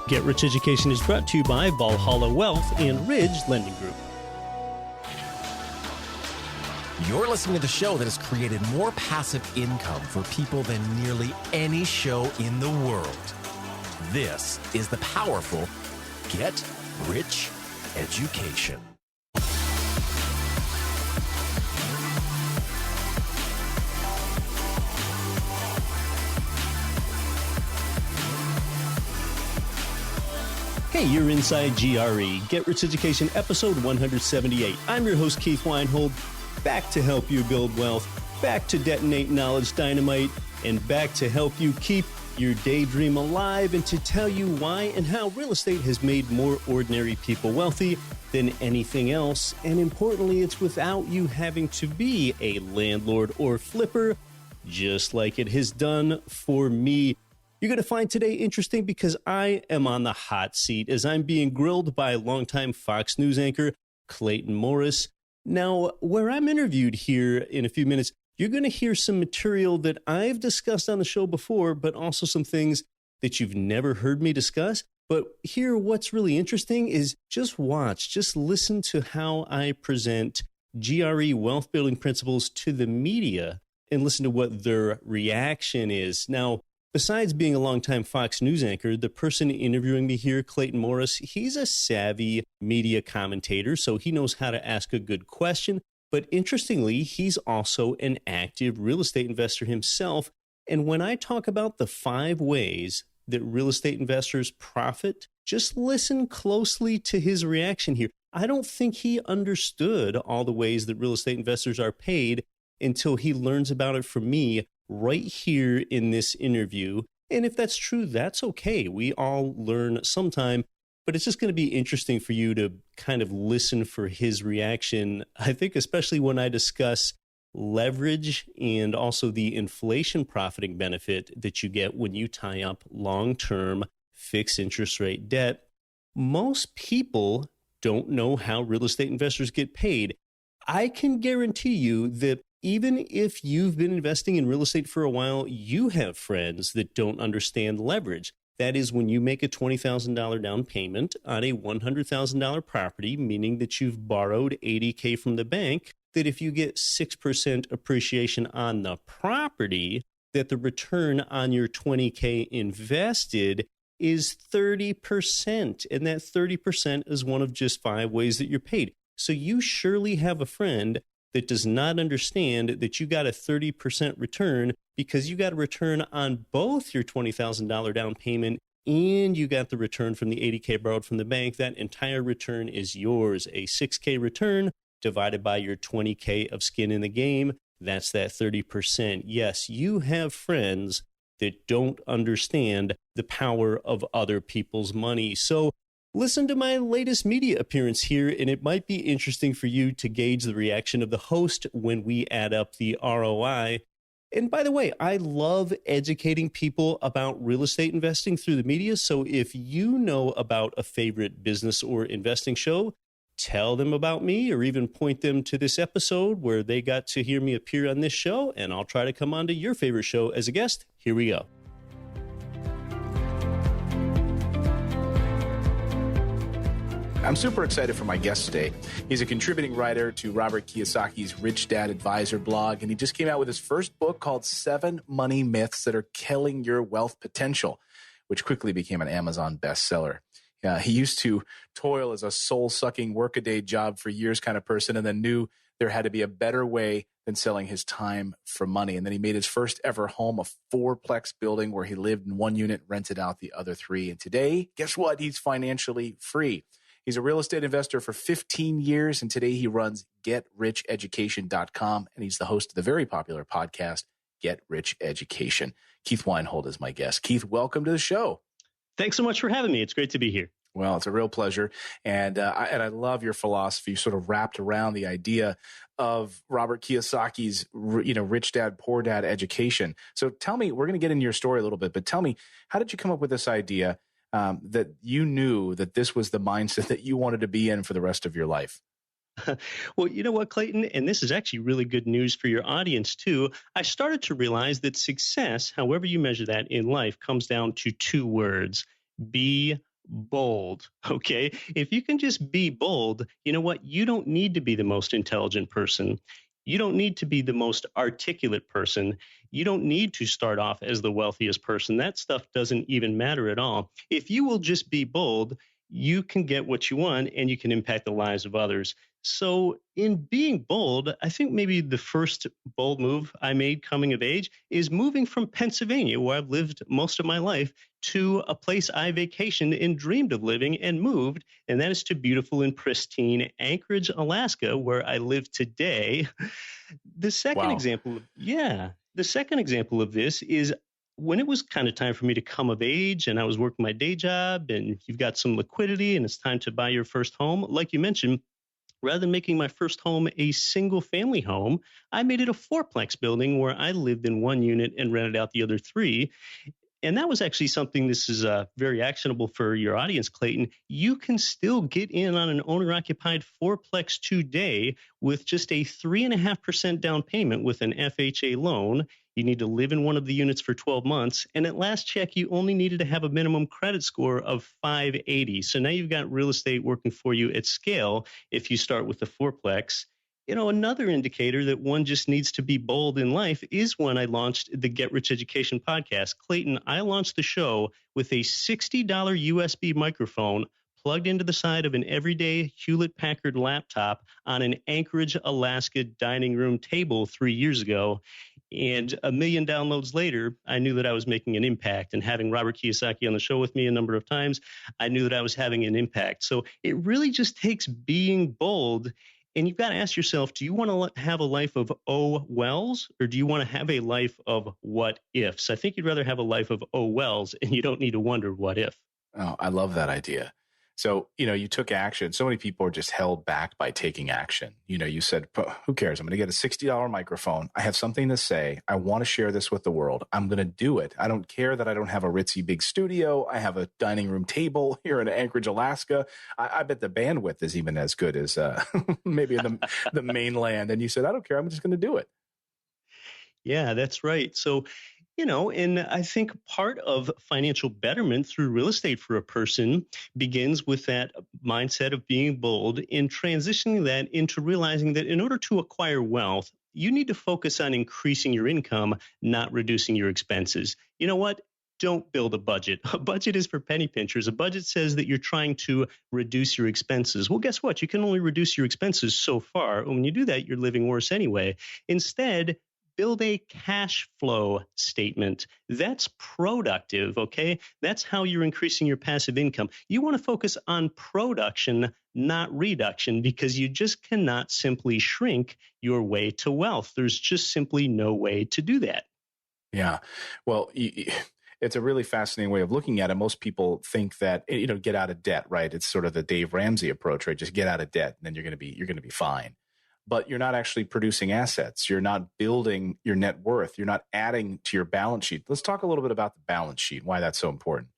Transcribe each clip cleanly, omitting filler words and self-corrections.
Get Rich Education is brought to you by Valhalla Wealth and Ridge Lending Group. You're listening to the show that has created more passive income for people than nearly any show in the world. This is the powerful Get Rich Education. Hey, you're inside GRE, Get Rich Education, episode 178. I'm your host, Keith Weinhold, back to help you build wealth, back to detonate knowledge dynamite, and back to help you keep your daydream alive and to tell you why and how real estate has made more ordinary people wealthy than anything else. And importantly, it's without you having to be a landlord or flipper, just like it has done for me. You're going to find today interesting because I am on the hot seat as I'm being grilled by longtime Fox News anchor Clayton Morris. Now, where I'm interviewed here in a few minutes, you're going to hear some material that I've discussed on the show before, but also some things that you've never heard me discuss. But here, what's really interesting is just watch, just listen to how I present GRE wealth building principles to the media and listen to what their reaction is. Now, besides being a longtime Fox News anchor, the person interviewing me here, Clayton Morris, he's a savvy media commentator, so he knows how to ask a good question. But interestingly, he's also an active real estate investor himself. And when I talk about the 5 ways that real estate investors profit, just listen closely to his reaction here. I don't think he understood all the ways that real estate investors are paid until he learns about it from me right here in this interview. And if that's true, that's okay. We all learn sometime, but it's just going to be interesting for you to kind of listen for his reaction. I think especially when I discuss leverage and also the inflation profiting benefit that you get when you tie up long-term fixed interest rate debt. Most people don't know how real estate investors get paid. I can guarantee you that even if you've been investing in real estate for a while, you have friends that don't understand leverage. That is when you make a $20,000 down payment on a $100,000 property, meaning that you've borrowed $80K from the bank, that if you get 6% appreciation on the property, that the return on your $20K invested is 30%. And that 30% is one of just 5 ways that you're paid. So you surely have a friend that does not understand that you got a 30% return because you got a return on both your $20,000 down payment and you got the return from the $80K borrowed from the bank. That entire return is yours. A $6K return divided by your $20K of skin in the game, that's that 30%. Yes, you have friends that don't understand the power of other people's money. So listen to my latest media appearance here, and it might be interesting for you to gauge the reaction of the host when we add up the ROI. And by the way, I love educating people about real estate investing through the media. So if you know about a favorite business or investing show, tell them about me or even point them to this episode where they got to hear me appear on this show, and I'll try to come on to your favorite show as a guest. Here we go. I'm super excited for my guest today. He's a contributing writer to Robert Kiyosaki's Rich Dad Advisor blog, and he just came out with his first book called 7 Money Myths That Are Killing Your Wealth Potential, which quickly became an Amazon bestseller. He used to toil as a soul-sucking workaday job for years kind of person, and then knew there had to be a better way than selling his time for money. And then he made his first ever home a 4-plex building where he lived in one unit, rented out the other 3. And today, guess what? He's financially free. He's a real estate investor for 15 years, and today he runs GetRichEducation.com, and he's the host of the very popular podcast, Get Rich Education. Keith Weinhold is my guest. Keith, welcome to the show. Thanks so much for having me. It's great to be here. Well, it's a real pleasure, and I love your philosophy, sort of wrapped around the idea of Robert Kiyosaki's, Rich Dad, Poor Dad education. So tell me, we're going to get into your story a little bit, but tell me, how did you come up with this idea that you knew that this was the mindset that you wanted to be in for the rest of your life? Well, you know what, Clayton, and this is actually really good news for your audience too. I started to realize that success, however you measure that in life, comes down to 2 words: be bold. Okay. If you can just be bold, you know what? You don't need to be the most intelligent person. You don't need to be the most articulate person. You don't need to start off as the wealthiest person. That stuff doesn't even matter at all. If you will just be bold, you can get what you want and you can impact the lives of others. So, in being bold, I think maybe the first bold move I made coming of age is moving from Pennsylvania, where I've lived most of my life, to a place I vacationed and dreamed of living and moved, and that is to beautiful and pristine Anchorage, Alaska, where I live today. The second Wow. example, the second example of this is when it was kind of time for me to come of age and I was working my day job and you've got some liquidity and it's time to buy your first home. Like you mentioned, rather than making my first home a single family home, I made it a fourplex building where I lived in one unit and rented out the other three. And that was actually something, this is very actionable for your audience, Clayton. You can still get in on an owner-occupied fourplex today with just a 3.5% down payment with an FHA loan. You need to live in one of the units for 12 months. And at last check, you only needed to have a minimum credit score of 580. So now you've got real estate working for you at scale if you start with the fourplex. Another indicator that one just needs to be bold in life is when I launched the Get Rich Education podcast. Clayton, I launched the show with a $60 USB microphone plugged into the side of an everyday Hewlett-Packard laptop on an Anchorage, Alaska dining room table 3 years ago. And 1 million downloads later, I knew that I was making an impact. And having Robert Kiyosaki on the show with me a number of times, I knew that I was having an impact. So it really just takes being bold. And you've got to ask yourself, do you want to have a life of oh wells, or do you want to have a life of what ifs? I think you'd rather have a life of oh wells, and you don't need to wonder what if. Oh, I love that idea. So, you took action. So many people are just held back by taking action. You said, who cares? I'm going to get a $60 microphone. I have something to say. I want to share this with the world. I'm going to do it. I don't care that I don't have a ritzy big studio. I have a dining room table here in Anchorage, Alaska. I bet the bandwidth is even as good as maybe in the mainland. And you said, I don't care. I'm just going to do it. Yeah, that's right. So, and I think part of financial betterment through real estate for a person begins with that mindset of being bold in transitioning that into realizing that in order to acquire wealth, you need to focus on increasing your income, not reducing your expenses. You know what? Don't build a budget. A budget is for penny pinchers. A budget says that you're trying to reduce your expenses. Well, guess what? You can only reduce your expenses so far. And when you do that, you're living worse anyway. Instead, build a cash flow statement. That's productive, okay? That's how you're increasing your passive income. You want to focus on production, not reduction, because you just cannot simply shrink your way to wealth. There's just simply no way to do that. Yeah. Well, it's a really fascinating way of looking at it. Most people think that, get out of debt, right? It's sort of the Dave Ramsey approach, right? Just get out of debt and then you're going to be fine. But you're not actually producing assets. You're not building your net worth. You're not adding to your balance sheet. Let's talk a little bit about the balance sheet, why that's so important.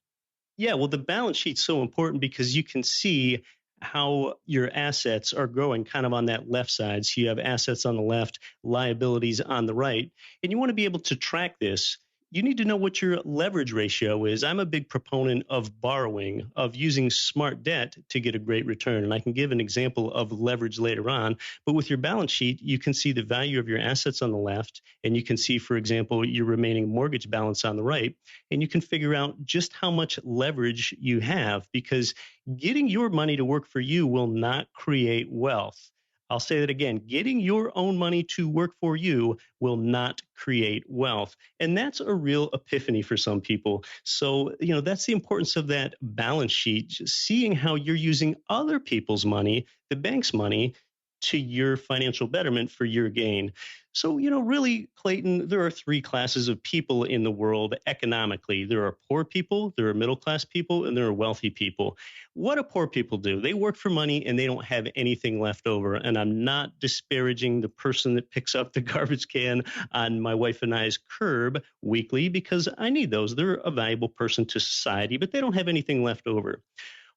Yeah, well, the balance sheet's so important because you can see how your assets are growing kind of on that left side. So you have assets on the left, liabilities on the right, and you want to be able to track this. You need to know what your leverage ratio is. I'm a big proponent of borrowing, of using smart debt to get a great return. And I can give an example of leverage later on. But with your balance sheet, you can see the value of your assets on the left. And you can see, for example, your remaining mortgage balance on the right. And you can figure out just how much leverage you have, because getting your money to work for you will not create wealth. I'll say that again. Getting your own money to work for you will not create wealth. And that's a real epiphany for some people. So, that's the importance of that balance sheet, just seeing how you're using other people's money, the bank's money, to your financial betterment for your gain. So, really, Clayton, there are three classes of people in the world economically. There are poor people, there are middle-class people, and there are wealthy people. What do poor people do? They work for money and they don't have anything left over. And I'm not disparaging the person that picks up the garbage can on my wife and I's curb weekly, because I need those. They're a valuable person to society, but they don't have anything left over.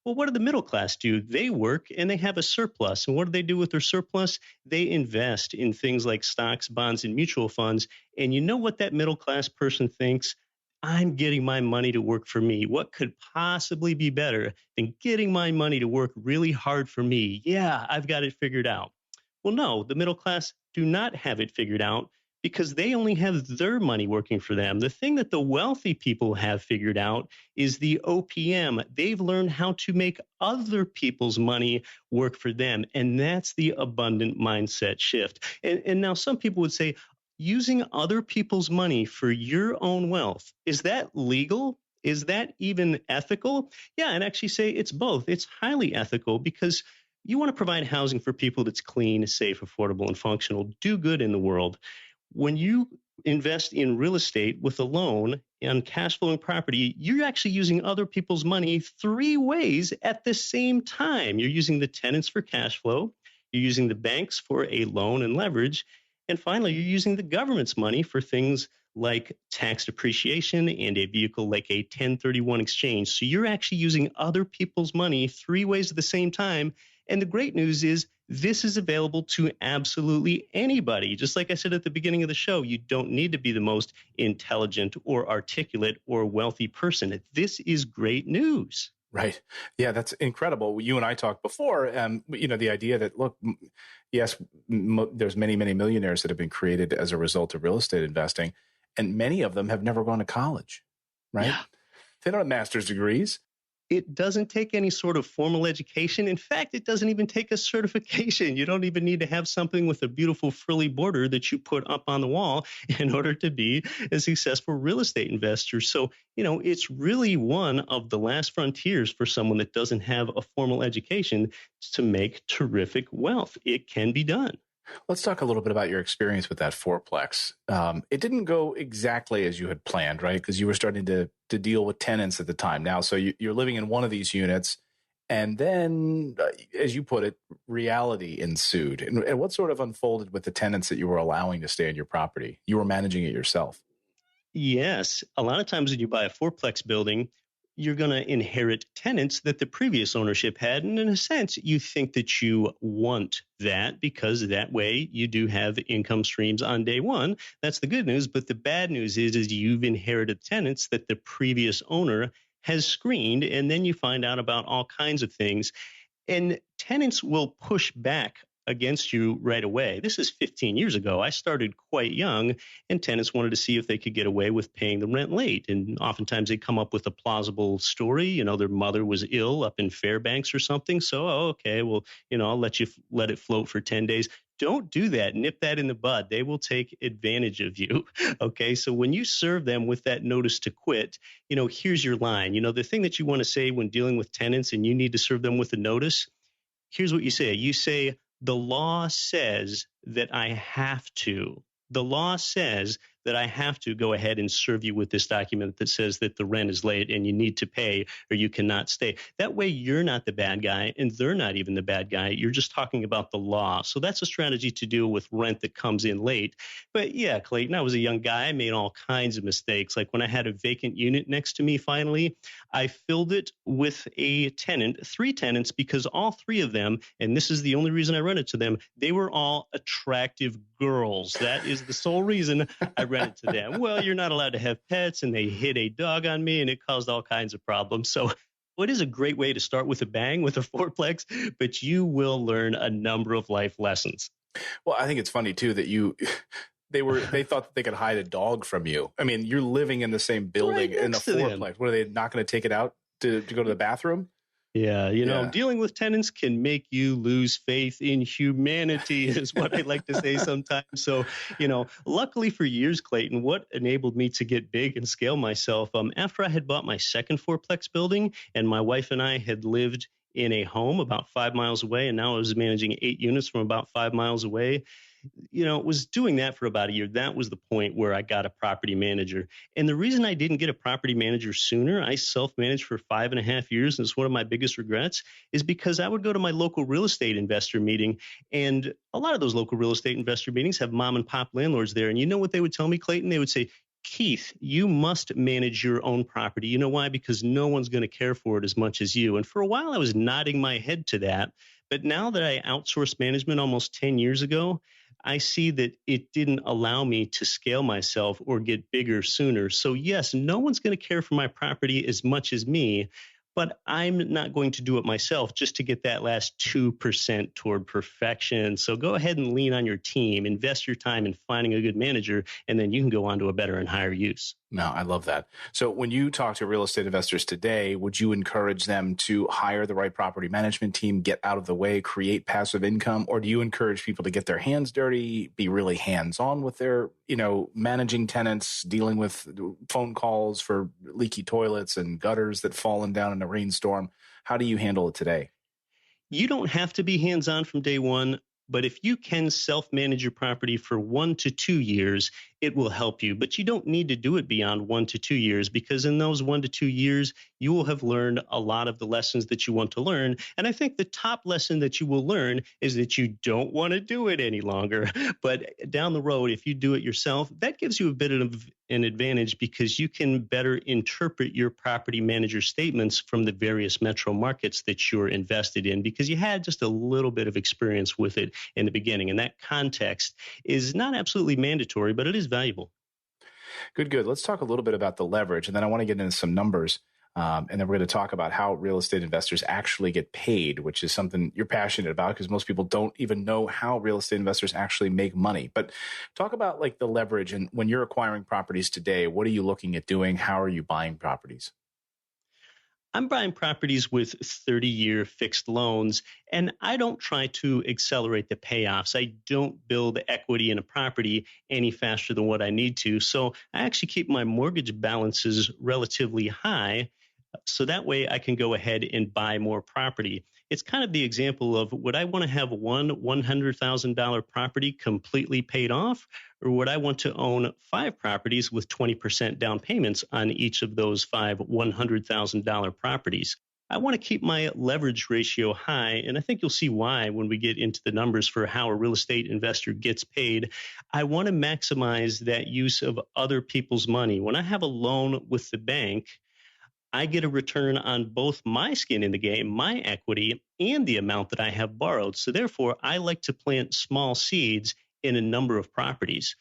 Well, what do the middle class do? They work and they have a surplus. And what do they do with their surplus? They invest in things like stocks, bonds, and mutual funds. And you know what that middle class person thinks? I'm getting my money to work for me. What could possibly be better than getting my money to work really hard for me? Yeah, I've got it figured out. Well, no, the middle class do not have it figured out because they only have their money working for them. The thing that the wealthy people have figured out is the OPM. They've learned how to make other people's money work for them. And that's the abundant mindset shift. And now some people would say, using other people's money for your own wealth, is that legal? Is that even ethical? Yeah, and actually say it's both. It's highly ethical because you want to provide housing for people that's clean, safe, affordable, and functional. Do good in the world. When you invest in real estate with a loan on cash flowing property, you're actually using other people's money three ways at the same time. You're using the tenants for cash flow, you're using the banks for a loan and leverage, and finally, you're using the government's money for things like tax depreciation and a vehicle like a 1031 exchange. So you're actually using other people's money three ways at the same time. And the great news is this is available to absolutely anybody. Just like I said at the beginning of the show, you don't need to be the most intelligent or articulate or wealthy person. This is great news. Right. Yeah, that's incredible. You and I talked before, the idea that, look, yes, there's many, many millionaires that have been created as a result of real estate investing, and many of them have never gone to college, right? Yeah. They don't have master's degrees. It doesn't take any sort of formal education. In fact, it doesn't even take a certification. You don't even need to have something with a beautiful frilly border that you put up on the wall in order to be a successful real estate investor. So, it's really one of the last frontiers for someone that doesn't have a formal education to make terrific wealth. It can be done. Let's talk a little bit about your experience with that fourplex. It didn't go exactly as you had planned, right? Because you were starting to deal with tenants at the time. Now, so you're living in one of these units, and then, as you put it, reality ensued. And what sort of unfolded with the tenants that you were allowing to stay in your property? You were managing it yourself. Yes. A lot of times when you buy a fourplex building, you're going to inherit tenants that the previous ownership had. And in a sense, you think that you want that because that way you do have income streams on day one. That's the good news. But the bad news is you've inherited tenants that the previous owner has screened. And then you find out about all kinds of things. And tenants will push back against you right away. This is 15 years ago. I started quite young, and tenants wanted to see if they could get away with paying the rent late. And oftentimes they come up with a plausible story. Their mother was ill up in Fairbanks or something. So, okay, well, I'll let it float for 10 days. Don't do that. Nip that in the bud. They will take advantage of you. Okay. So when you serve them with that notice to quit, here's your line. The thing that you want to say when dealing with tenants and you need to serve them with a notice, here's what you say. You say, the law says that I have to. The law says that I have to go ahead and serve you with this document that says that the rent is late and you need to pay or you cannot stay. That way you're not the bad guy and they're not even the bad guy. You're just talking about the law. So that's a strategy to deal with rent that comes in late. But yeah, Clayton, I was a young guy. I made all kinds of mistakes. Like when I had a vacant unit next to me, finally, I filled it with a tenant, 3 tenants, because all 3 of them, and this is the only reason I rented to them, they were all attractive girls. That is the sole reason I rented to them. Well, you're not allowed to have pets, and they hit a dog on me, and it caused all kinds of problems. So it is a great way to start with a bang with a fourplex, but you will learn a number of life lessons. Well, I think it's funny too that they thought that they could hide a dog from you. I mean, you're living in the same building in a fourplex. What, are they not going to take it out to go to the bathroom? Yeah, dealing with tenants can make you lose faith in humanity is what I like to say sometimes. So, luckily for years, Clayton, what enabled me to get big and scale myself, after I had bought my second fourplex building and my wife and I had lived in a home about 5 miles away, and now I was managing 8 units from about 5 miles away, was doing that for about a year. That was the point where I got a property manager. And the reason I didn't get a property manager sooner, I self-managed for 5.5 years, and it's one of my biggest regrets, is because I would go to my local real estate investor meeting, and a lot of those local real estate investor meetings have mom and pop landlords there. And you know what they would tell me, Clayton? They would say, Keith, you must manage your own property. You know why? Because no one's going to care for it as much as you. And for a while, I was nodding my head to that. But now that I outsourced management almost 10 years ago, I see that it didn't allow me to scale myself or get bigger sooner. So, yes, no one's going to care for my property as much as me, but I'm not going to do it myself just to get that last 2% toward perfection. So, go ahead and lean on your team, invest your time in finding a good manager, and then you can go on to a better and higher use. No, I love that. So when you talk to real estate investors today, would you encourage them to hire the right property management team, get out of the way, create passive income? Or do you encourage people to get their hands dirty, be really hands-on with their, managing tenants, dealing with phone calls for leaky toilets and gutters that fallen down in a rainstorm? How do you handle it today? You don't have to be hands-on from day one, but if you can self-manage your property for 1 to 2 years, it will help you. But you don't need to do it beyond 1 to 2 years, because in those 1 to 2 years, you will have learned a lot of the lessons that you want to learn. And I think the top lesson that you will learn is that you don't want to do it any longer. But down the road, if you do it yourself, that gives you a bit of an advantage, because you can better interpret your property manager statements from the various metro markets that you're invested in, because you had just a little bit of experience with it in the beginning. And that context is not absolutely mandatory, but it is valuable. Good. Let's talk a little bit about the leverage, and then I want to get into some numbers. And then we're going to talk about how real estate investors actually get paid, which is something you're passionate about, because most people don't even know how real estate investors actually make money. But talk about like the leverage, and when you're acquiring properties today, what are you looking at doing? How are you buying properties? I'm buying properties with 30-year fixed loans, and I don't try to accelerate the payoffs. I don't build equity in a property any faster than what I need to. So I actually keep my mortgage balances relatively high, so that way I can go ahead and buy more property. It's kind of the example of, would I want to have one $100,000 property completely paid off, or would I want to own 5 properties with 20% down payments on each of those 5 $100,000 properties? I want to keep my leverage ratio high, and I think you'll see why when we get into the numbers for how a real estate investor gets paid. I want to maximize that use of other people's money. When I have a loan with the bank, I get a return on both my skin in the game, my equity, and the amount that I have borrowed. So therefore, I like to plant small seeds in a number of properties.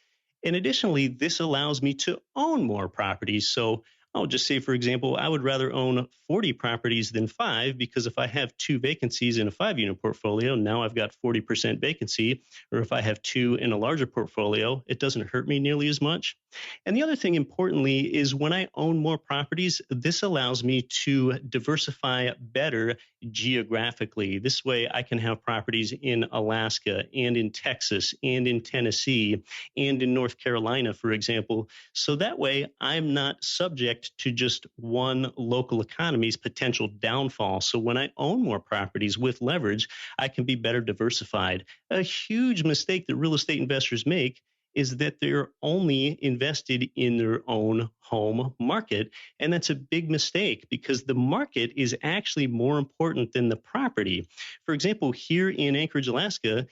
And additionally, this allows me to own more properties. So I'll just say, for example, I would rather own 40 properties than 5, because if I have 2 vacancies in a 5-unit portfolio, now I've got 40% vacancy. Or if I have 2 in a larger portfolio, it doesn't hurt me nearly as much. And the other thing, importantly, is when I own more properties, this allows me to diversify better geographically. This way, I can have properties in Alaska and in Texas and in Tennessee and in North Carolina, for example. So that way, I'm not subject to just one local economy's potential downfall. So when I own more properties with leverage, I can be better diversified. A huge mistake that real estate investors make is that they're only invested in their own home market. And that's a big mistake, because the market is actually more important than the property. For example, here in Anchorage, Alaska,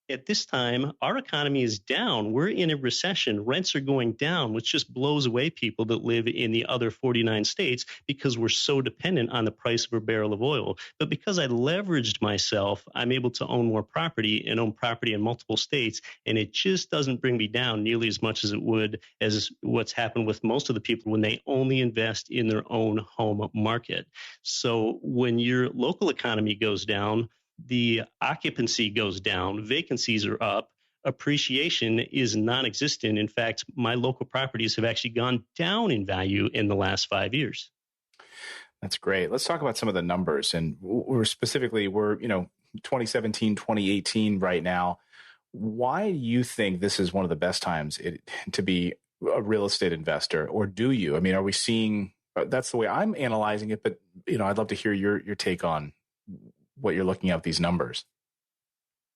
at this time, our economy is down. We're in a recession. Rents are going down, which just blows away people that live in the other 49 states, because we're so dependent on the price of a barrel of oil. But because I leveraged myself, I'm able to own more property and own property in multiple states. And it just doesn't bring me down nearly as much as it would as what's happened with most of the people when they only invest in their own home market. So when your local economy goes down, the occupancy goes down, vacancies are up, appreciation is non-existent. In fact, my local properties have actually gone down in value in the last 5 years. That's great. Let's talk about some of the numbers. And we're 2017, 2018 right now. Why do you think this is one of the best times to be a real estate investor? Or do you? I mean, are we seeing, that's the way I'm analyzing it, but I'd love to hear your take on what you're looking at with these numbers.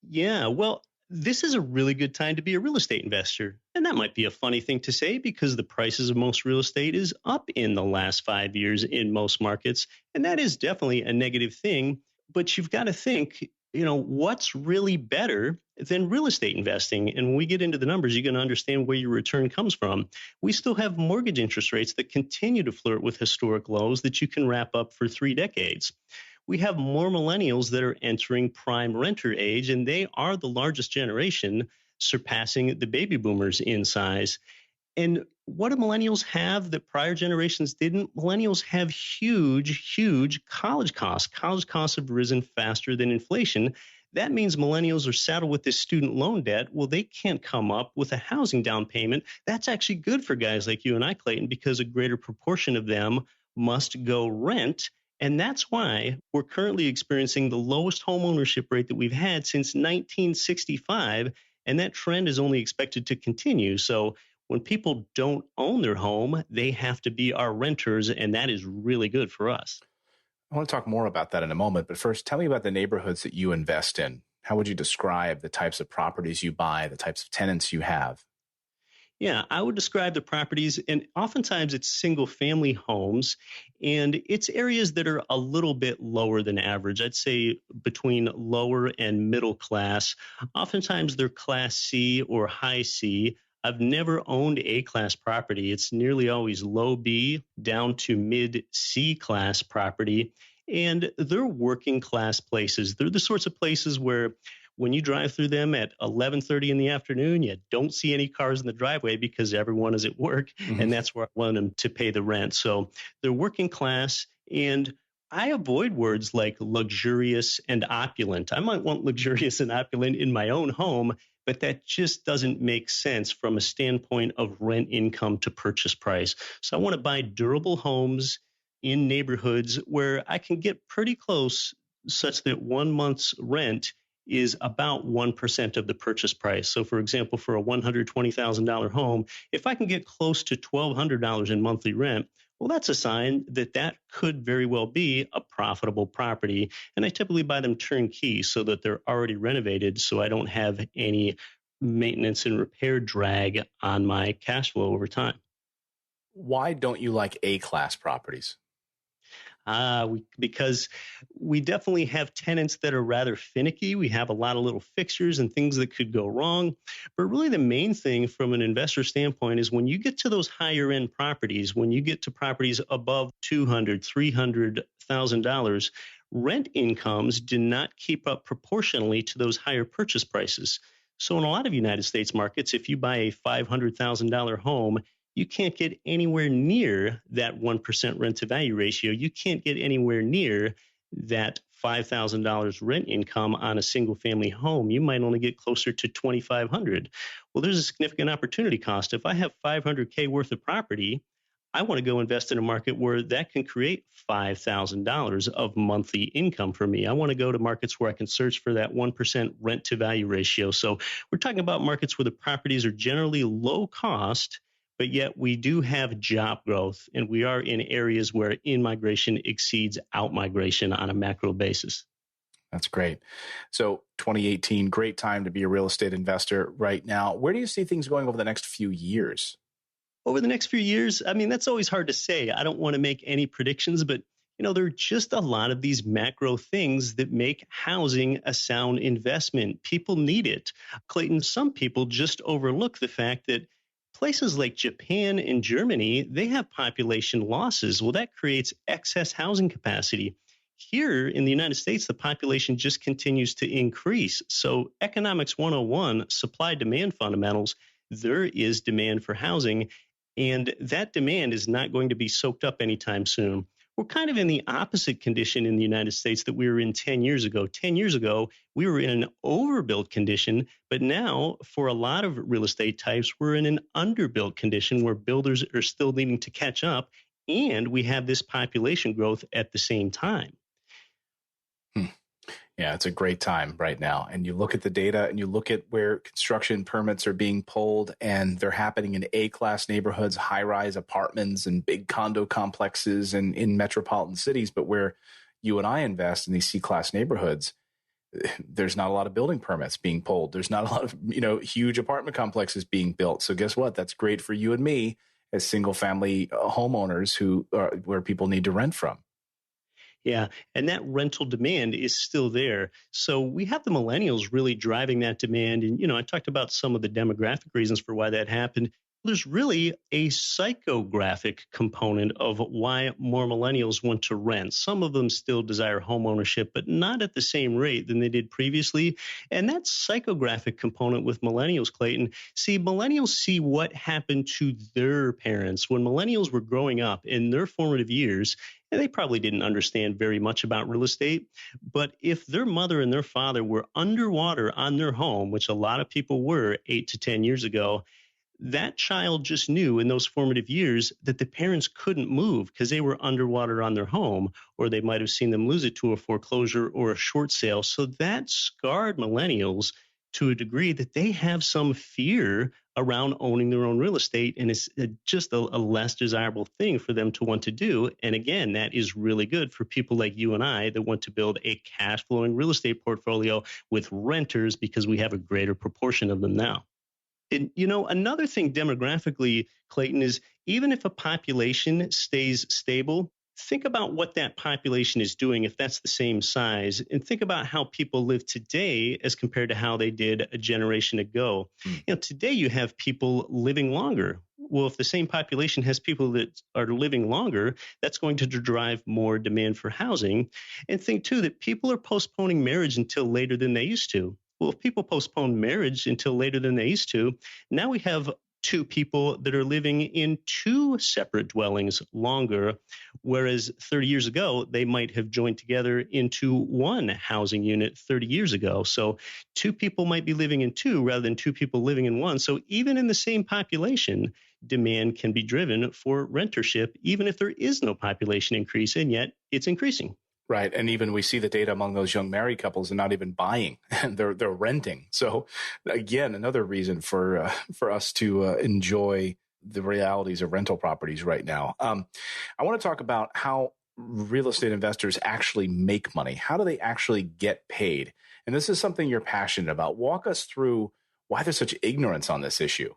Yeah, well, this is a really good time to be a real estate investor. And that might be a funny thing to say, because the prices of most real estate is up in the last 5 years in most markets. And that is definitely a negative thing. But you've got to think, what's really better than real estate investing? And when we get into the numbers, you're going to understand where your return comes from. We still have mortgage interest rates that continue to flirt with historic lows that you can wrap up for 3 decades. We have more millennials that are entering prime renter age, and they are the largest generation. surpassing the baby boomers in size. And what do millennials have that prior generations didn't? Millennials have huge college costs. College costs have risen faster than inflation. That means millennials are saddled with this student loan debt. Well, they can't come up with a housing down payment. That's actually good for guys like you and I, Clayton, because a greater proportion of them must go rent. And that's why we're currently experiencing the lowest home ownership rate that we've had since 1965. And that trend is only expected to continue. So when people don't own their home, they have to be our renters, and that is really good for us. I want to talk more about that in a moment, but first, tell me about the neighborhoods that you invest in. How would you describe the types of properties you buy, the types of tenants you have? Yeah, I would describe the properties, and oftentimes it's single family homes, and it's areas that are a little bit lower than average. I'd say between lower and middle class. Oftentimes they're class C or high C. I've never owned A class property. It's nearly always low B down to mid C class property. And they're working class places. They're the sorts of places where when you drive through them at 11:30 in the afternoon, you don't see any cars in the driveway because everyone is at work. Mm-hmm. And that's where I want them to pay the rent. So they're working class. And I avoid words like luxurious and opulent. I might want luxurious and opulent in my own home, but that just doesn't make sense from a standpoint of rent income to purchase price. So I want to buy durable homes in neighborhoods where I can get pretty close such that 1 month's rent is about 1% of the purchase price. So for example, for a $120,000 home, if I can get close to $1,200 in monthly rent, well, that's a sign that that could very well be a profitable property. And I typically buy them turnkey so that they're already renovated, so I don't have any maintenance and repair drag on my cash flow over time. Why don't you like A-class properties? Because we definitely have tenants that are rather finicky. We have a lot of little fixtures and things that could go wrong. But really the main thing from an investor standpoint is when you get to those higher end properties, when you get to properties above $200,000, $300,000, rent incomes do not keep up proportionally to those higher purchase prices. So in a lot of United States markets, if you buy a $500,000 home, you can't get anywhere near that 1% rent to value ratio. You can't get anywhere near that $5,000 rent income on a single family home. You might only get closer to $2,500. Well, there's a significant opportunity cost. If I have $500K worth of property, I want to go invest in a market where that can create $5,000 of monthly income for me. I want to go to markets where I can search for that 1% rent to value ratio. So we're talking about markets where the properties are generally low cost, but yet we do have job growth, and we are in areas where in-migration exceeds out-migration on a macro basis. That's great. So 2018, great time to be a real estate investor right now. Where do you see things going over the next few years? Over the next few years, I mean, that's always hard to say. I don't want to make any predictions, but there are just a lot of these macro things that make housing a sound investment. People need it. Clayton, some people just overlook the fact that places like Japan and Germany, they have population losses. Well, that creates excess housing capacity. Here in the United States, the population just continues to increase. So economics 101, supply-demand fundamentals, there is demand for housing, and that demand is not going to be soaked up anytime soon. We're kind of in the opposite condition in the United States that we were in 10 years ago. 10 years ago, we were in an overbuilt condition, but now for a lot of real estate types, we're in an underbuilt condition where builders are still needing to catch up, and we have this population growth at the same time. Yeah, it's a great time right now. And you look at the data and you look at where construction permits are being pulled, and they're happening in A-class neighborhoods, high-rise apartments and big condo complexes and in metropolitan cities. But where you and I invest in these C-class neighborhoods, there's not a lot of building permits being pulled. There's not a lot of, huge apartment complexes being built. So guess what? That's great for you and me as single-family homeowners where people need to rent from. Yeah, and that rental demand is still there. So we have the millennials really driving that demand. And, I talked about some of the demographic reasons for why that happened. There's really a psychographic component of why more millennials want to rent. Some of them still desire home ownership, but not at the same rate than they did previously. And that psychographic component with millennials, Clayton, see, millennials see what happened to their parents when millennials were growing up in their formative years. And they probably didn't understand very much about real estate. But if their mother and their father were underwater on their home, which a lot of people were 8 to 10 years ago, that child just knew in those formative years that the parents couldn't move because they were underwater on their home, or they might have seen them lose it to a foreclosure or a short sale. So that scarred millennials to a degree that they have some fear around owning their own real estate. And it's just a less desirable thing for them to want to do. And again, that is really good for people like you and I that want to build a cash flowing real estate portfolio with renters because we have a greater proportion of them now. And, another thing demographically, Clayton, is even if a population stays stable, think about what that population is doing if that's the same size, and think about how people live today as compared to how they did a generation ago. Today you have people living longer. Well, if the same population has people that are living longer, that's going to drive more demand for housing. And think, too, that people are postponing marriage until later than they used to. Well, if people postpone marriage until later than they used to, now we have two people that are living in two separate dwellings longer, whereas 30 years ago, they might have joined together into one housing unit 30 years ago. So two people might be living in two rather than two people living in one. So even in the same population, demand can be driven for rentership, even if there is no population increase, and yet it's increasing. Right. And even we see the data among those young married couples are not even buying, they're renting. So again, another reason for us to enjoy the realities of rental properties right now. I want to talk about how real estate investors actually make money. How do they actually get paid? And this is something you're passionate about. Walk us through why there's such ignorance on this issue.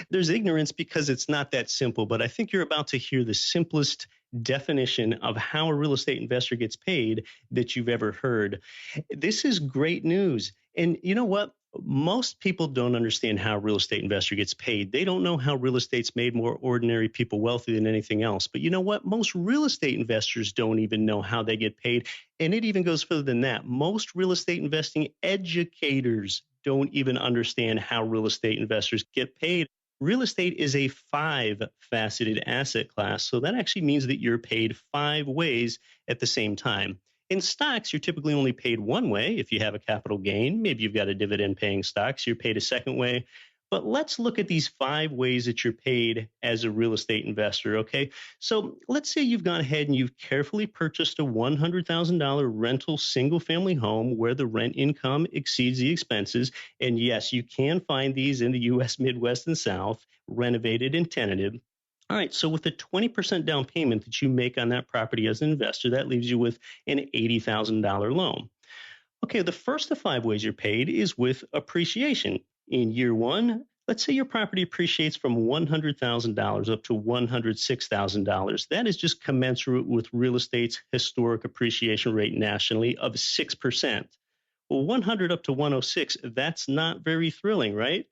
There's ignorance because it's not that simple, but I think you're about to hear the simplest definition of how a real estate investor gets paid that you've ever heard. This is great news. And you know what? Most people don't understand how a real estate investor gets paid. They don't know how real estate's made more ordinary people wealthy than anything else. But you know what? Most real estate investors don't even know how they get paid. And it even goes further than that. Most real estate investing educators don't even understand how real estate investors get paid. Real estate is a 5-faceted asset class. So that actually means that you're paid 5 ways at the same time. In stocks, you're typically only paid one way. If you have a capital gain, maybe you've got a dividend paying stock, so you're paid a second way. But let's look at these 5 ways that you're paid as a real estate investor, okay? So let's say you've gone ahead and you've carefully purchased a $100,000 rental single-family home where the rent income exceeds the expenses. And yes, you can find these in the U.S. Midwest and South, renovated and tenanted. All right, so with a 20% down payment that you make on that property as an investor, that leaves you with an $80,000 loan. Okay, the first of 5 ways you're paid is with appreciation. In year one, let's say your property appreciates from $100,000 up to $106,000. That is just commensurate with real estate's historic appreciation rate nationally of 6%. Well, 100 up to 106, that's not very thrilling, right?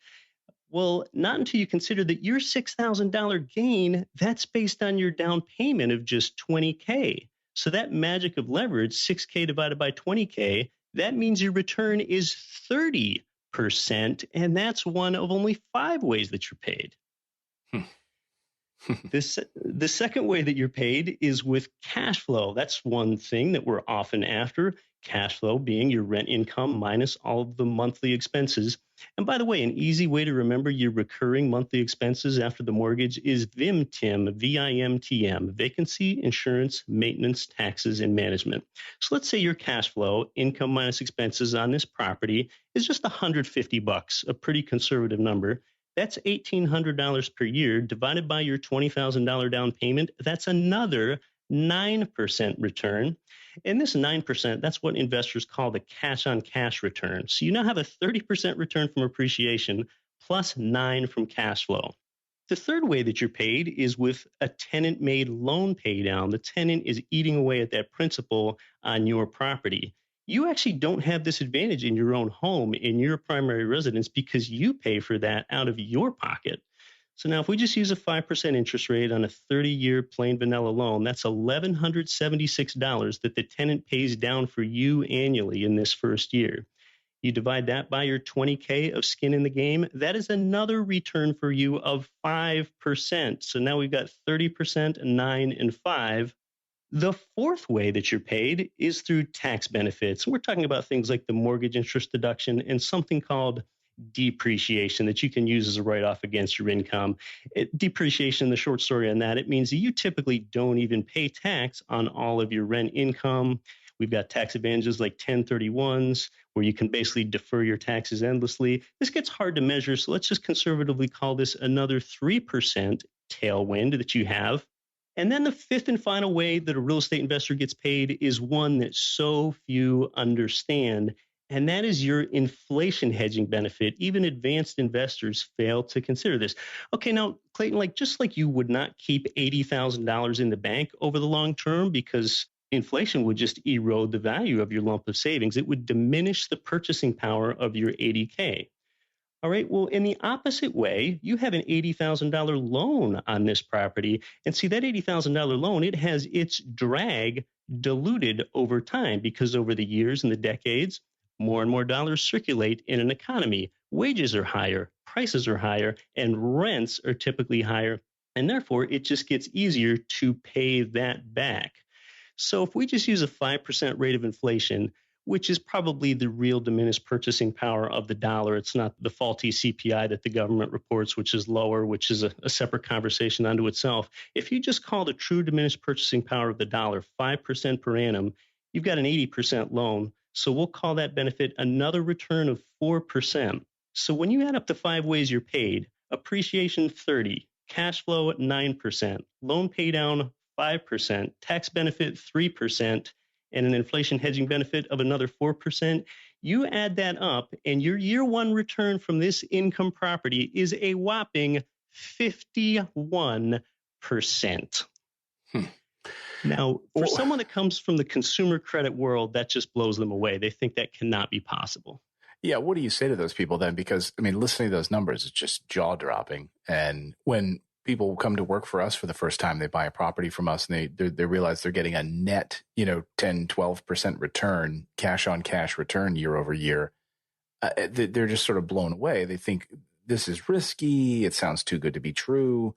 Well, not until you consider that your $6,000 gain, that's based on your down payment of just $20K. So that magic of leverage, $6K divided by $20K, that means your return is 30%, and that's one of only 5 ways that you're paid. The second way that you're paid is with cash flow. That's one thing that we're often after. Cash flow being your rent income minus all of the monthly expenses. And by the way, an easy way to remember your recurring monthly expenses after the mortgage is VIMTM, VIMTM, vacancy, insurance, maintenance, taxes, and management. So let's say your cash flow, income minus expenses on this property, is just $150, a pretty conservative number. That's $1,800 per year divided by your $20,000 down payment. That's another 9% return. And this 9%, that's what investors call the cash on cash return. So you now have a 30% return from appreciation plus 9 from cash flow. The third way that you're paid is with a tenant-made loan pay down. The tenant is eating away at that principal on your property. You actually don't have this advantage in your own home, in your primary residence, because you pay for that out of your pocket. So now if we just use a 5% interest rate on a 30-year plain vanilla loan, that's $1,176 that the tenant pays down for you annually in this first year. You divide that by your 20K of skin in the game, that is another return for you of 5%. So now we've got 30%, 9, and 5. The fourth way that you're paid is through tax benefits. We're talking about things like the mortgage interest deduction and something called depreciation that you can use as a write-off against your income. Depreciation, the short story on that, it means that you typically don't even pay tax on all of your rent income. We've got tax advantages like 1031s, where you can basically defer your taxes endlessly. This gets hard to measure, so let's just conservatively call this another 3% tailwind that you have. And then the fifth and final way that a real estate investor gets paid is one that so few understand, and that is your inflation hedging benefit. Even advanced investors fail to consider this. Okay, now, Clayton, just like you would not keep $80,000 in the bank over the long term because inflation would just erode the value of your lump of savings. It would diminish the purchasing power of your 80K. All right. Well, in the opposite way, you have an $80,000 loan on this property. And see, that $80,000 loan, it has its drag diluted over time because over the years and the decades, more and more dollars circulate in an economy. Wages are higher, prices are higher, and rents are typically higher. And therefore, it just gets easier to pay that back. So if we just use a 5% rate of inflation, which is probably the real diminished purchasing power of the dollar. It's not the faulty CPI that the government reports, which is lower, which is a separate conversation unto itself. If you just call the true diminished purchasing power of the dollar 5% per annum, you've got an 80% loan. So we'll call that benefit another return of 4%. So when you add up the 5 ways you're paid, appreciation 30, cash flow at 9%, loan pay down 5%, tax benefit 3%, and an inflation hedging benefit of another 4%, you add that up, and your year one return from this income property is a whopping 51%. Now, for someone that comes from the consumer credit world, that just blows them away. They think that cannot be possible. Yeah, what do you say to those people then? Because, I mean, listening to those numbers is just jaw-dropping. And when people come to work for us for the first time, they buy a property from us and they realize they're getting a net, 10, 12% return, cash on cash return year over year. They're just sort of blown away. They think this is risky. It sounds too good to be true.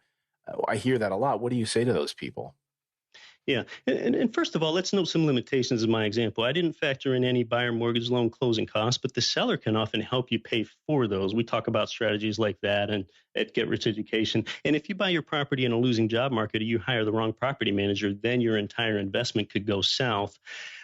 I hear that a lot. What do you say to those people? Yeah. And first of all, let's note some limitations in my example. I didn't factor in any buyer mortgage loan closing costs, but the seller can often help you pay for those. We talk about strategies like that and at Get Rich Education. And if you buy your property in a losing job market or you hire the wrong property manager, then your entire investment could go south.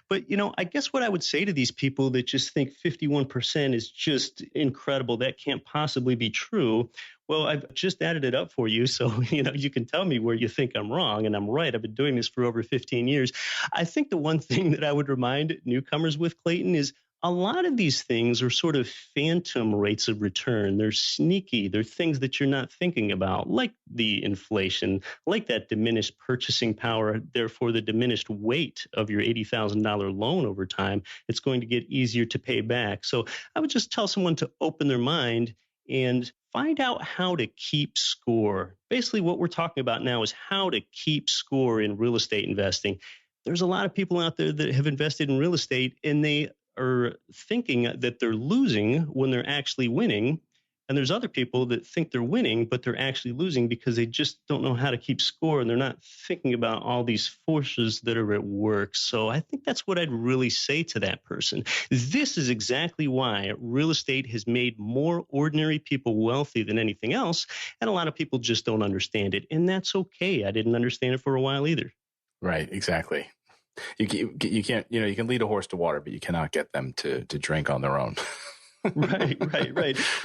But, I guess what I would say to these people that just think 51% is just incredible, that can't possibly be true. Well, I've just added it up for you. So, you can tell me where you think I'm wrong. And I'm right. I've been doing this for over 15 years. I think the one thing that I would remind newcomers with, Clayton, is a lot of these things are sort of phantom rates of return. They're sneaky. They're things that you're not thinking about, like the inflation, like that diminished purchasing power, therefore the diminished weight of your $80,000 loan over time. It's going to get easier to pay back. So I would just tell someone to open their mind and find out how to keep score. Basically, what we're talking about now is how to keep score in real estate investing. There's a lot of people out there that have invested in real estate and they are thinking that they're losing when they're actually winning. And there's other people that think they're winning, but they're actually losing because they just don't know how to keep score and they're not thinking about all these forces that are at work. So I think that's what I'd really say to that person. This is exactly why real estate has made more ordinary people wealthy than anything else. And a lot of people just don't understand it. And that's okay. I didn't understand it for a while either. Right, exactly. You can't, you can lead a horse to water, but you cannot get them to drink on their own. Right.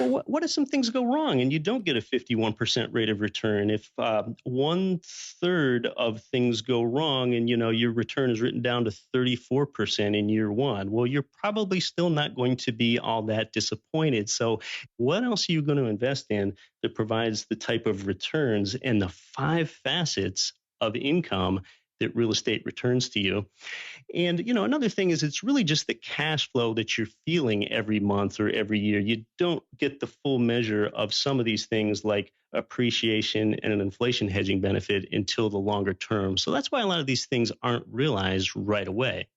Well, what if some things go wrong and you don't get a 51% rate of return? If 1/3 of things go wrong and, your return is written down to 34% in year one, well, you're probably still not going to be all that disappointed. So what else are you going to invest in that provides the type of returns and the 5 facets of income that real estate returns to you. And, another thing is it's really just the cash flow that you're feeling every month or every year. You don't get the full measure of some of these things like appreciation and an inflation hedging benefit until the longer term. So that's why a lot of these things aren't realized right away.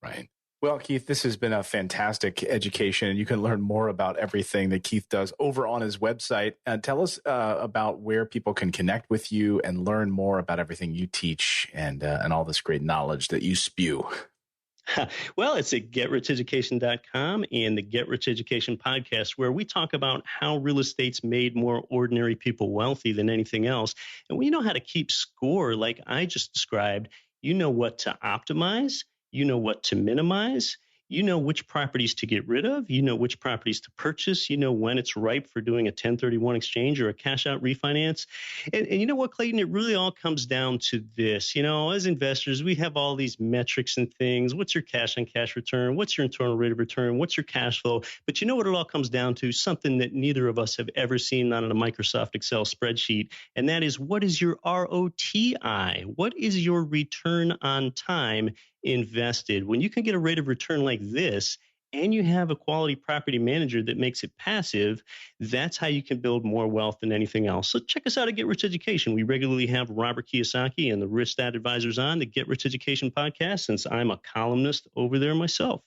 Right. Well, Keith, this has been a fantastic education. You can learn more about everything that Keith does over on his website. Tell us about where people can connect with you and learn more about everything you teach and all this great knowledge that you spew. Well, it's at GetRichEducation.com and the Get Rich Education podcast, where we talk about how real estate's made more ordinary people wealthy than anything else. And we know how to keep score, like I just described. You know what to optimize. You know what to minimize. You know which properties to get rid of. You know which properties to purchase. You know when it's ripe for doing a 1031 exchange or a cash out refinance. And you know what, Clayton? It really all comes down to this. As investors, we have all these metrics and things. What's your cash on cash return? What's your internal rate of return? What's your cash flow? But you know what it all comes down to? Something that neither of us have ever seen, not on a Microsoft Excel spreadsheet. And that is, what is your ROTI? What is your return on time invested? When you can get a rate of return like this and you have a quality property manager that makes it passive, that's how you can build more wealth than anything else. So check us out at Get Rich Education. We regularly have Robert Kiyosaki and the Rich Dad Advisors on the Get Rich Education podcast, since I'm a columnist over there myself.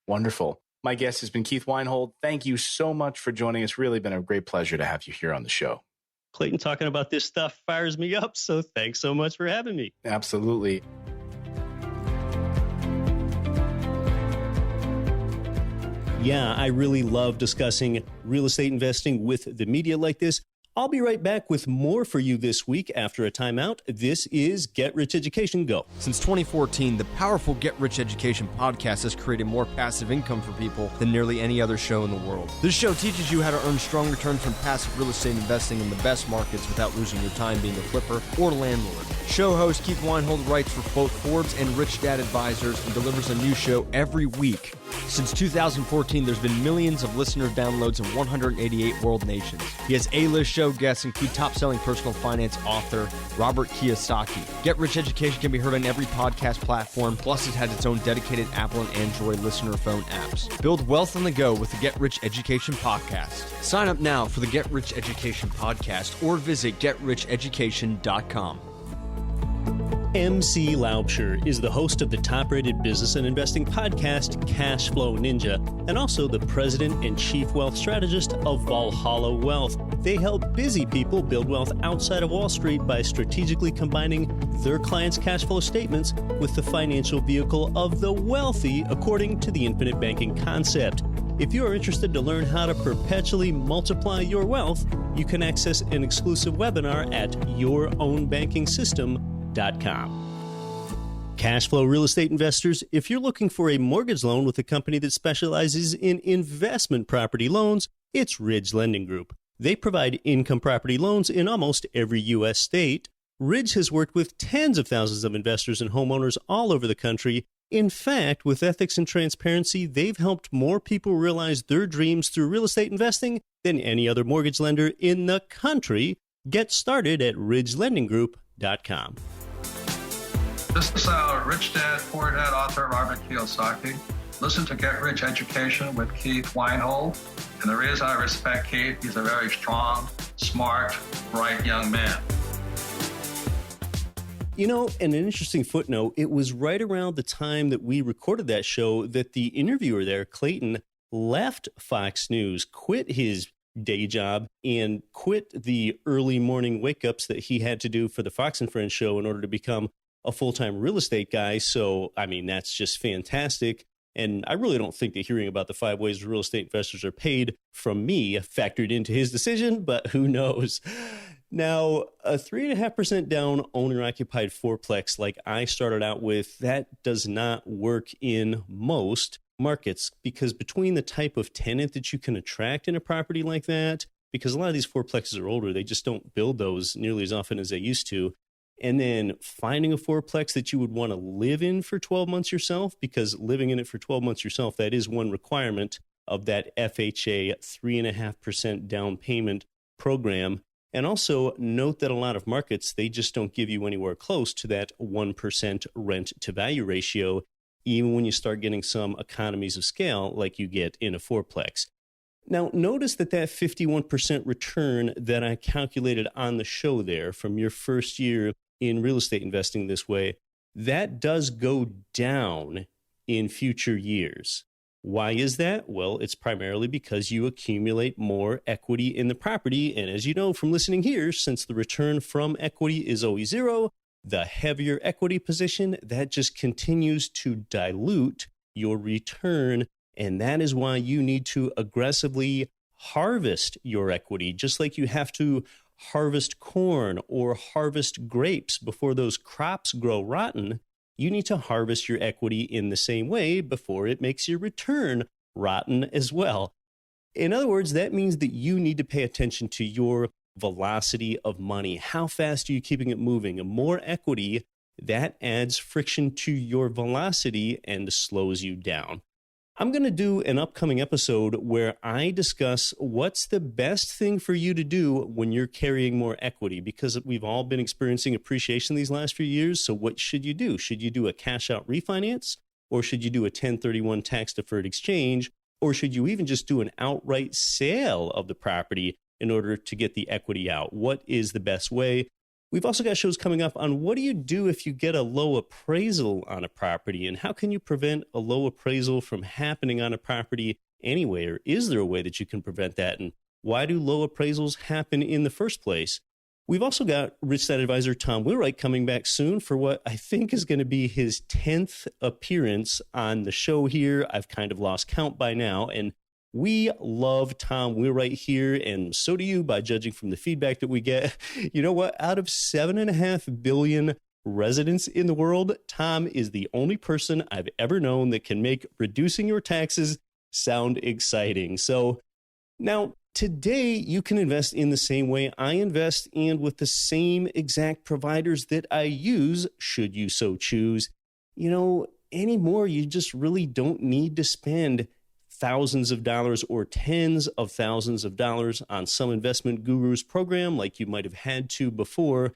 Wonderful. My guest has been Keith Weinhold. Thank you so much for joining us. Really been a great pleasure to have you here on the show. Clayton, talking about this stuff fires me up, so thanks so much for having me. Absolutely. Yeah, I really love discussing real estate investing with the media like this. I'll be right back with more for you this week after a timeout. This is Get Rich Education Go. Since 2014, the powerful Get Rich Education podcast has created more passive income for people than nearly any other show in the world. This show teaches you how to earn strong returns from passive real estate investing in the best markets without losing your time being a flipper or landlord. Show host Keith Weinhold writes for both Forbes and Rich Dad Advisors and delivers a new show every week. Since 2014, there's been millions of listener downloads in 188 world nations. He has A-list show guests, include top-selling personal finance author Robert Kiyosaki. Get Rich Education can be heard on every podcast platform, plus it has its own dedicated Apple and Android listener phone apps. Build wealth on the go with the Get Rich Education podcast. Sign up now for the Get Rich Education podcast or visit GetRichEducation.com. MC Laubscher is the host of the top-rated business and investing podcast Cash Flow Ninja, and also the president and chief wealth strategist of Valhalla Wealth. They help busy people build wealth outside of Wall Street by strategically combining their clients' cash flow statements with the financial vehicle of the wealthy, according to the infinite banking concept. If you are interested to learn how to perpetually multiply your wealth, you can access an exclusive webinar at yourownbankingsystem.com. Cash flow real estate investors, if you're looking for a mortgage loan with a company that specializes in investment property loans, it's Ridge Lending Group. They provide income property loans in almost every U.S. state. Ridge has worked with tens of thousands of investors and homeowners all over the country. In fact, with ethics and transparency, they've helped more people realize their dreams through real estate investing than any other mortgage lender in the country. Get started at ridgelendinggroup.com. This is Rich Dad, Poor Dad author Robert Kiyosaki. Listen to Get Rich Education with Keith Weinhold. And the reason I respect Keith, he's a very strong, smart, bright young man. And an interesting footnote, it was right around the time that we recorded that show that the interviewer there, Clayton, left Fox News, quit his day job, and quit the early morning wake-ups that he had to do for the Fox and Friends show in order to become a full-time real estate guy. So, that's just fantastic. And I really don't think that hearing about the 5 ways real estate investors are paid from me factored into his decision, but who knows? Now, a 3.5% down owner-occupied fourplex like I started out with, that does not work in most markets, because between the type of tenant that you can attract in a property like that, because a lot of these fourplexes are older, they just don't build those nearly as often as they used to. And then finding a fourplex that you would want to live in for 12 months yourself, because living in it for 12 months yourself, that is one requirement of that FHA 3.5% down payment program. And also note that a lot of markets, they just don't give you anywhere close to that 1% rent to value ratio, even when you start getting some economies of scale like you get in a fourplex. Now, notice that 51% return that I calculated on the show there from your first year in real estate investing this way, that does go down in future years. Why is that? Well, it's primarily because you accumulate more equity in the property. And as you know from listening here, since the return from equity is always zero, the heavier equity position, that just continues to dilute your return. And that is why you need to aggressively harvest your equity, just like you have to harvest corn or harvest grapes before those crops grow rotten. You need to harvest your equity in the same way before it makes your return rotten as well. In other words, that means that you need to pay attention to your velocity of money. How fast are you keeping it moving? And more equity, that adds friction to your velocity and slows you down. I'm going to do an upcoming episode where I discuss what's the best thing for you to do when you're carrying more equity, because we've all been experiencing appreciation these last few years. So what should you do? Should you do a cash out refinance, or should you do a 1031 tax deferred exchange, or should you even just do an outright sale of the property in order to get the equity out? What is the best way? We've also got shows coming up on what do you do if you get a low appraisal on a property, and how can you prevent a low appraisal from happening on a property anyway, or is there a way that you can prevent that, and why do low appraisals happen in the first place? We've also got Rich Dad Advisor Tom Wheelwright coming back soon for what I think is going to be his 10th appearance on the show here. I've kind of lost count by now, and we love Tom Wheelwright here, and so do you by judging from the feedback that we get. You know what? Out of 7.5 billion residents in the world, Tom is the only person I've ever known that can make reducing your taxes sound exciting. So now, today, you can invest in the same way I invest and with the same exact providers that I use, should you so choose. You know, anymore, you just really don't need to spend thousands of dollars or tens of thousands of dollars on some investment guru's program like you might have had to before.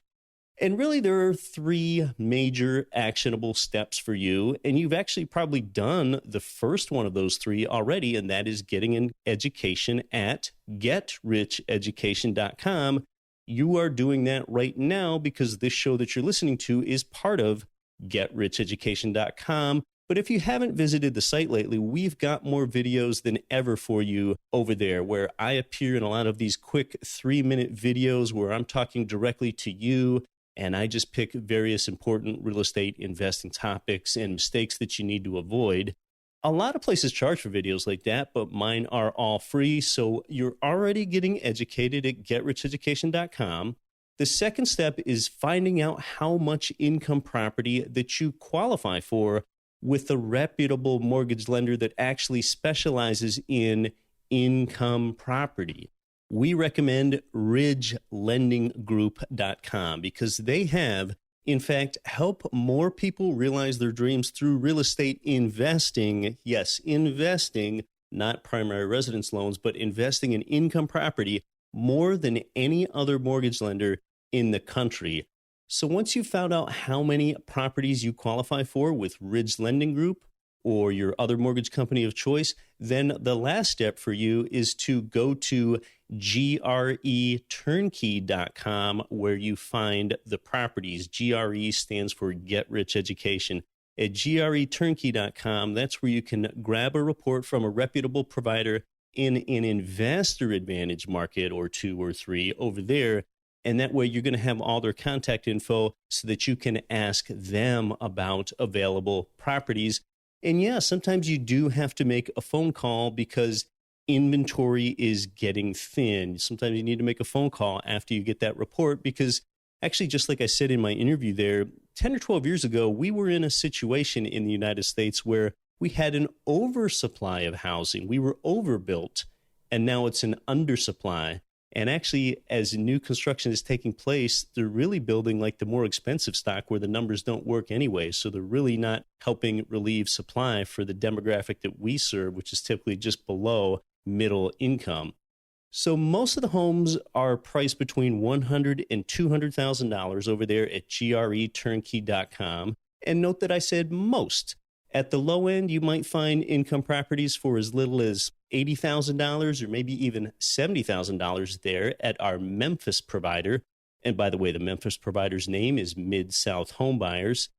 And really, there are 3 major actionable steps for you. And you've actually probably done the first one of those 3 already, and that is getting an education at GetRichEducation.com. You are doing that right now because this show that you're listening to is part of GetRichEducation.com. But if you haven't visited the site lately, we've got more videos than ever for you over there, where I appear in a lot of these quick 3-minute videos where I'm talking directly to you, and I just pick various important real estate investing topics and mistakes that you need to avoid. A lot of places charge for videos like that, but mine are all free, so you're already getting educated at GetRichEducation.com. The second step is finding out how much income property that you qualify for with a reputable mortgage lender that actually specializes in income property. We recommend ridgelendinggroup.com because they have, in fact, helped more people realize their dreams through real estate investing. Yes, investing, not primary residence loans, but investing in income property more than any other mortgage lender in the country. So once you've found out how many properties you qualify for with Ridge Lending Group or your other mortgage company of choice, then the last step for you is to go to GREturnkey.com, where you find the properties. GRE stands for Get Rich Education. At GREturnkey.com, that's where you can grab a report from a reputable provider in an investor advantage market or 2 or 3 over there. And that way you're going to have all their contact info so that you can ask them about available properties. And yeah, sometimes you do have to make a phone call because inventory is getting thin. Sometimes you need to make a phone call after you get that report because actually, just like I said in my interview there, 10 or 12 years ago, we were in a situation in the United States where we had an oversupply of housing. We were overbuilt, and now it's an undersupply. And actually, as new construction is taking place, they're really building like the more expensive stock where the numbers don't work anyway. So they're really not helping relieve supply for the demographic that we serve, which is typically just below middle income. So most of the homes are priced between $100,000 and $200,000 over there at greturnkey.com. And note that I said most. At the low end, you might find income properties for as little as $80,000 or maybe even $70,000 there at our Memphis provider. And by the way, the Memphis provider's name is Mid-South Home Buyers.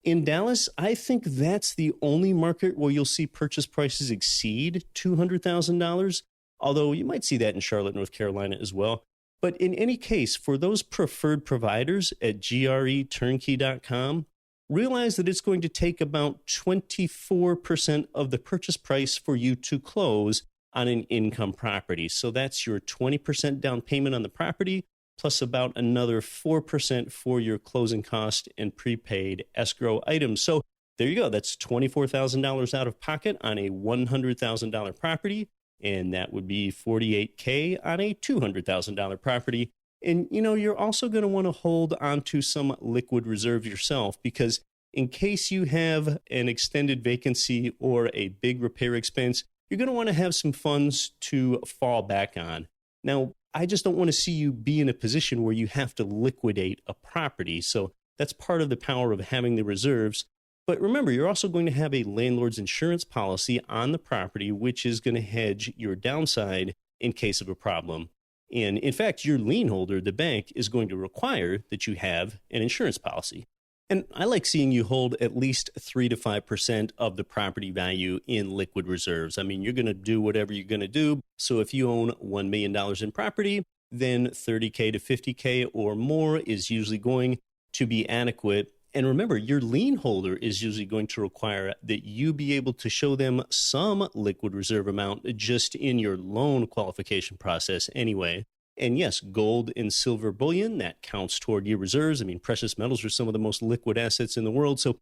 In Dallas, I think that's the only market where you'll see purchase prices exceed $200,000, although you might see that in Charlotte, North Carolina as well. But in any case, for those preferred providers at greturnkey.com, realize that it's going to take about 24% of the purchase price for you to close on an income property. So that's your 20% down payment on the property, plus about another 4% for your closing cost and prepaid escrow items. So there you go. That's $24,000 out of pocket on a $100,000 property, and that would be $48,000 on a $200,000 property. And, you're also going to want to hold on to some liquid reserve yourself, because in case you have an extended vacancy or a big repair expense, you're going to want to have some funds to fall back on. Now, I just don't want to see you be in a position where you have to liquidate a property. So that's part of the power of having the reserves. But remember, you're also going to have a landlord's insurance policy on the property, which is going to hedge your downside in case of a problem. And in fact, your lien holder, the bank, is going to require that you have an insurance policy. And I like seeing you hold at least 3 to 5% of the property value in liquid reserves. I mean, you're going to do whatever you're going to do. So if you own $1 million in property, then $30,000 to $50,000 or more is usually going to be adequate. And remember, your lien holder is usually going to require that you be able to show them some liquid reserve amount just in your loan qualification process anyway. And yes, gold and silver bullion, that counts toward your reserves. I mean, precious metals are some of the most liquid assets in the world. So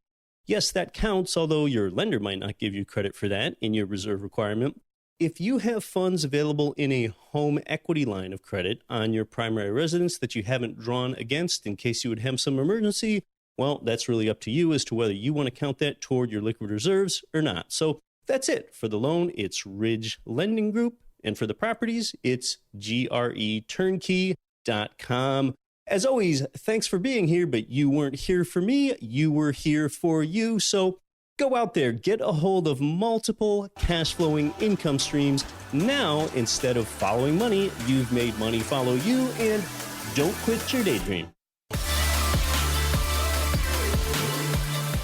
yes, that counts, although your lender might not give you credit for that in your reserve requirement. If you have funds available in a home equity line of credit on your primary residence that you haven't drawn against in case you would have some emergency, well, that's really up to you as to whether you want to count that toward your liquid reserves or not. So that's it. For the loan, it's Ridge Lending Group. And for the properties, it's greturnkey.com. As always, thanks for being here, but you weren't here for me. You were here for you. So go out there, get a hold of multiple cash flowing income streams. Now, instead of following money, you've made money follow you, and don't quit your daydream.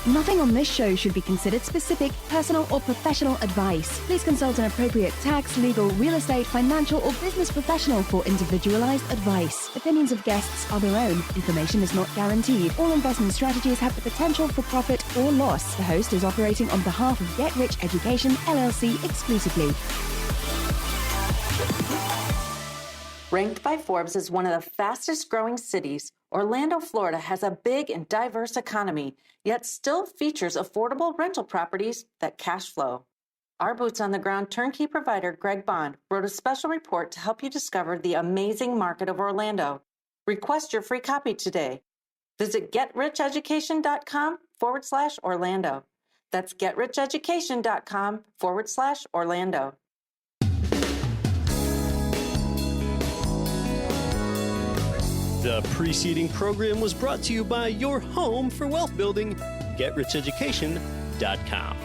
Nothing on this show should be considered specific, personal, or professional advice. Please consult an appropriate tax, legal, real estate, financial, or business professional for individualized advice. Opinions of guests are their own. Information is not guaranteed. All investment strategies have the potential for profit or loss. The host is operating on behalf of Get Rich Education, LLC exclusively. Ranked by Forbes as one of the fastest growing cities, Orlando, Florida has a big and diverse economy, yet still features affordable rental properties that cash flow. Our boots on the ground turnkey provider, Greg Bond, wrote a special report to help you discover the amazing market of Orlando. Request your free copy today. Visit getricheducation.com/Orlando. That's getricheducation.com/Orlando. The preceding program was brought to you by your home for wealth building, GetRichEducation.com.